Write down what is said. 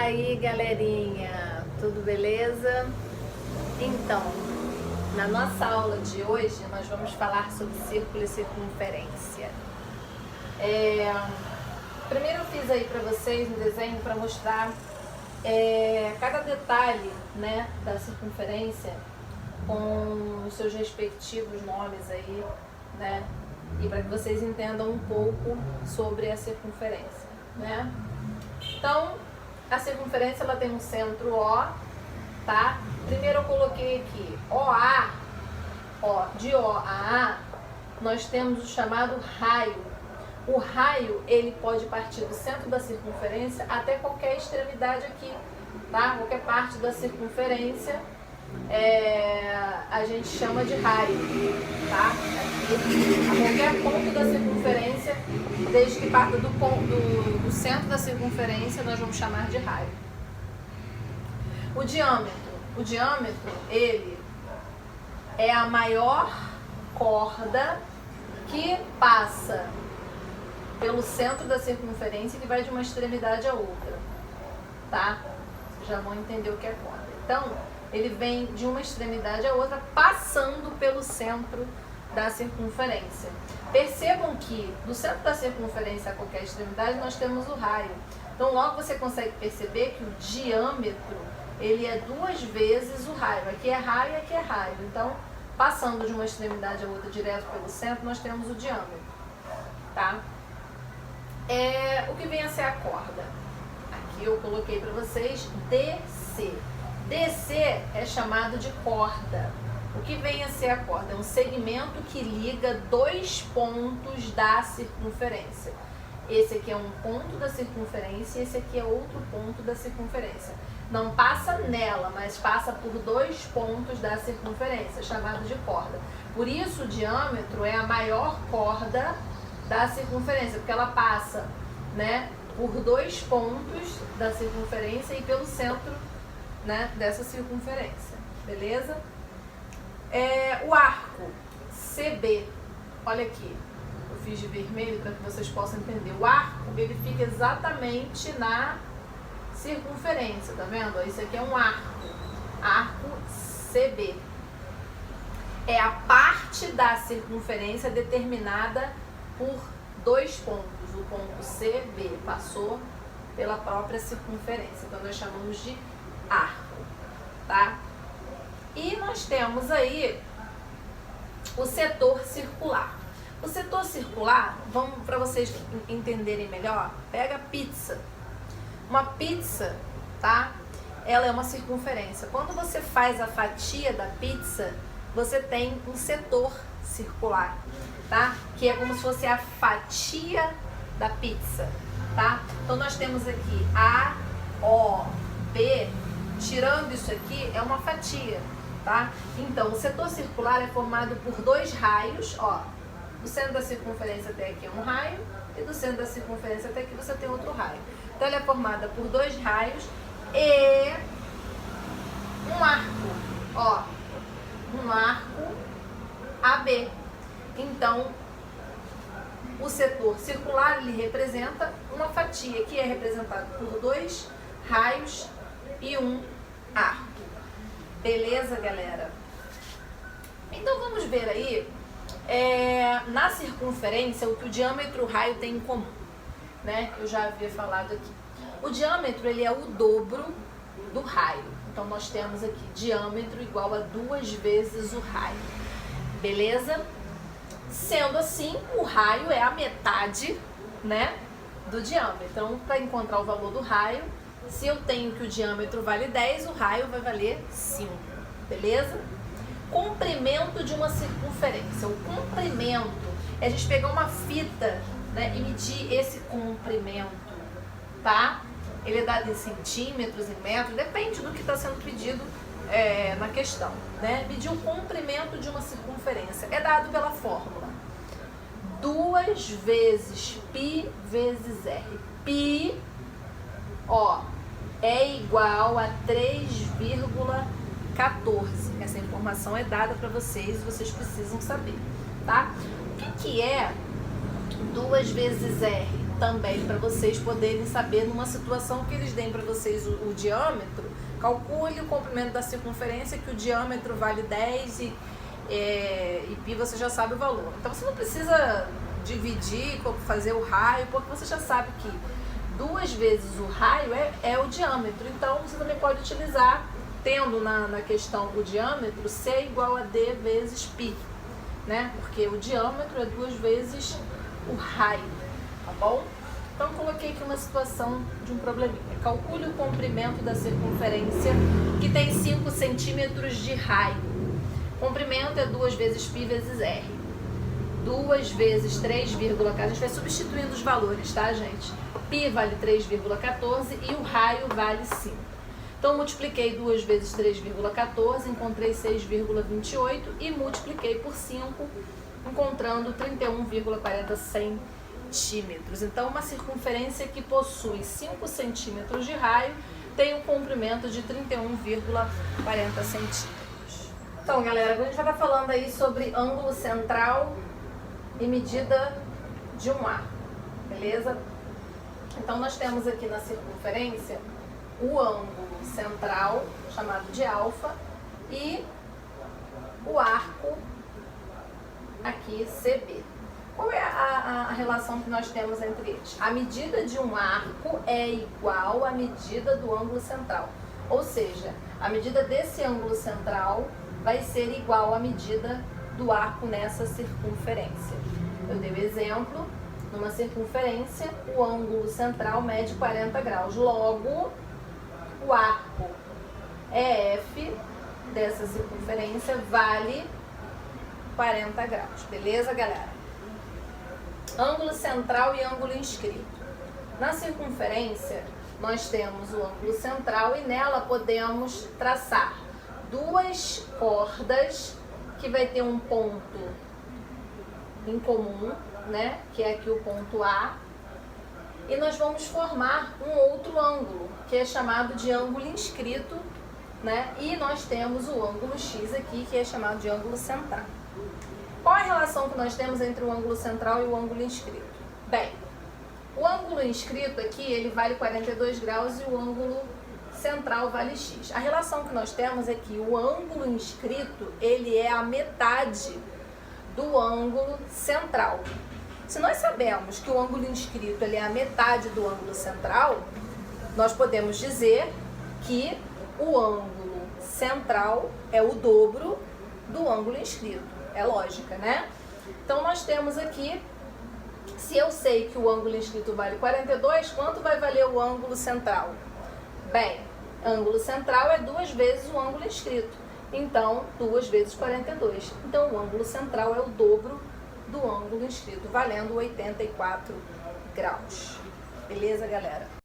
aí, galerinha, tudo beleza? Então, na nossa aula de hoje, nós vamos falar sobre círculo e circunferência. Primeiro eu fiz aí para vocês um desenho para mostrar cada detalhe, né, da circunferência com os seus respectivos nomes aí, né? E para que vocês entendam um pouco sobre a circunferência, né? Então, a circunferência ela tem um centro O, tá? Primeiro eu coloquei aqui OA, ó, de O a A, nós temos o chamado raio. O raio, ele pode partir do centro da circunferência até qualquer extremidade aqui, tá? Qualquer parte da circunferência a gente chama de raio, tá? Aqui, a qualquer ponto da circunferência, desde que parta do centro da circunferência, nós vamos chamar de raio. O diâmetro, ele é a maior corda que passa pelo centro da circunferência e que vai de uma extremidade a outra, tá? Vocês já vão entender o que é corda. Então, ele vem de uma extremidade a outra, passando pelo centro da circunferência. Percebam que do centro da circunferência a qualquer extremidade nós temos o raio. Então logo você consegue perceber que o diâmetro, ele é 2 vezes o raio. Aqui é raio e aqui é raio. Então, passando de uma extremidade a outra direto pelo centro, nós temos o diâmetro, tá? O que vem a ser a corda? Aqui eu coloquei para vocês DC. DC é chamado de corda. O que vem a ser a corda? É um segmento que liga 2 pontos da circunferência. Esse aqui é um ponto da circunferência e esse aqui é outro ponto da circunferência. Não passa nela, mas passa por 2 pontos da circunferência, chamado de corda. Por isso o diâmetro é a maior corda da circunferência, porque ela passa, né, por 2 pontos da circunferência e pelo centro, né, dessa circunferência, beleza? O arco CB, olha aqui, eu fiz de vermelho para que vocês possam entender. O arco, ele fica exatamente na circunferência, tá vendo? Isso aqui é um arco CB. É a parte da circunferência determinada por 2 pontos. O ponto CB passou pela própria circunferência, então nós chamamos de arco, tá? E nós temos aí o setor circular. O setor circular, vamos para vocês entenderem melhor, pega a pizza. Uma pizza, tá? Ela é uma circunferência. Quando você faz a fatia da pizza, você tem um setor circular, tá? Que é como se fosse a fatia da pizza, tá? Então nós temos aqui A, O, B. Tirando isso aqui, é uma fatia, tá? Então, o setor circular é formado por 2 raios, ó. Do centro da circunferência até aqui é um raio, e do centro da circunferência até aqui você tem outro raio. Então, ela é formada por 2 raios e um arco, ó. Um arco AB. Então, o setor circular, ele representa uma fatia, que é representada por 2 raios e um arco. Beleza, galera? Então vamos ver aí na circunferência o que o diâmetro e o raio têm em comum, né? Eu já havia falado aqui. O diâmetro, ele é o dobro do raio. Então nós temos aqui diâmetro igual a 2 vezes o raio. Beleza? Sendo assim, o raio é a metade, né, do diâmetro. Então, para encontrar o valor do raio, se eu tenho que o diâmetro vale 10, o raio vai valer 5, beleza? Comprimento de uma circunferência. O comprimento é a gente pegar uma fita, né, e medir esse comprimento, tá? Ele é dado em centímetros, em metros, depende do que está sendo pedido na questão, né? Medir o comprimento de uma circunferência é dado pela fórmula 2 vezes π vezes r. Π, ó, é igual a 3,14. Essa informação é dada para vocês e vocês precisam saber, tá? O que é 2 vezes R? também para vocês poderem saber numa situação que eles deem para vocês o diâmetro, calcule o comprimento da circunferência, que o diâmetro vale 10 e π você já sabe o valor. Então você não precisa dividir, fazer o raio, porque você já sabe que 2 vezes o raio é o diâmetro. Então você também pode utilizar, tendo na questão o diâmetro, C igual a D vezes π, né? Porque o diâmetro é 2 vezes o raio, tá bom? Então coloquei aqui uma situação de um probleminha. Calcule o comprimento da circunferência que tem 5 centímetros de raio. Comprimento é 2 vezes π vezes R. 2 vezes 3,14. A gente vai substituindo os valores, tá, gente? π vale 3,14 e o raio vale 5. Então multipliquei 2 vezes 3,14, encontrei 6,28 e multipliquei por 5, encontrando 31,40 centímetros. Então uma circunferência que possui 5 centímetros de raio tem um comprimento de 31,40 centímetros. Então, galera, a gente vai estar falando aí sobre ângulo central e medida de um arco, beleza? Então nós temos aqui na circunferência o ângulo central, chamado de alfa, e o arco aqui CB. Qual é a relação que nós temos entre eles? A medida de um arco é igual à medida do ângulo central, ou seja, a medida desse ângulo central vai ser igual à medida do arco nessa circunferência. Eu dei o exemplo, numa circunferência, o ângulo central mede 40 graus. Logo, o arco EF dessa circunferência vale 40 graus. Beleza, galera? Ângulo central e ângulo inscrito. Na circunferência, nós temos o ângulo central e nela podemos traçar 2 cordas que vai ter um ponto em comum, né? Que é aqui o ponto A. E nós vamos formar um outro ângulo, que é chamado de ângulo inscrito, né? E nós temos o ângulo X aqui, que é chamado de ângulo central. Qual a relação que nós temos entre o ângulo central e o ângulo inscrito? Bem, o ângulo inscrito aqui, ele vale 42 graus e o ângulo central vale X. A relação que nós temos é que o ângulo inscrito, ele é a metade do ângulo central. Se nós sabemos que o ângulo inscrito ele é a metade do ângulo central, nós podemos dizer que o ângulo central é o dobro do ângulo inscrito. É lógica, né? Então nós temos aqui, se eu sei que o ângulo inscrito vale 42, quanto vai valer o ângulo central? Bem, ângulo central é 2 vezes o ângulo inscrito. Então, 2 vezes 42. Então, o ângulo central é o dobro do ângulo inscrito, valendo 84 graus. Beleza, galera?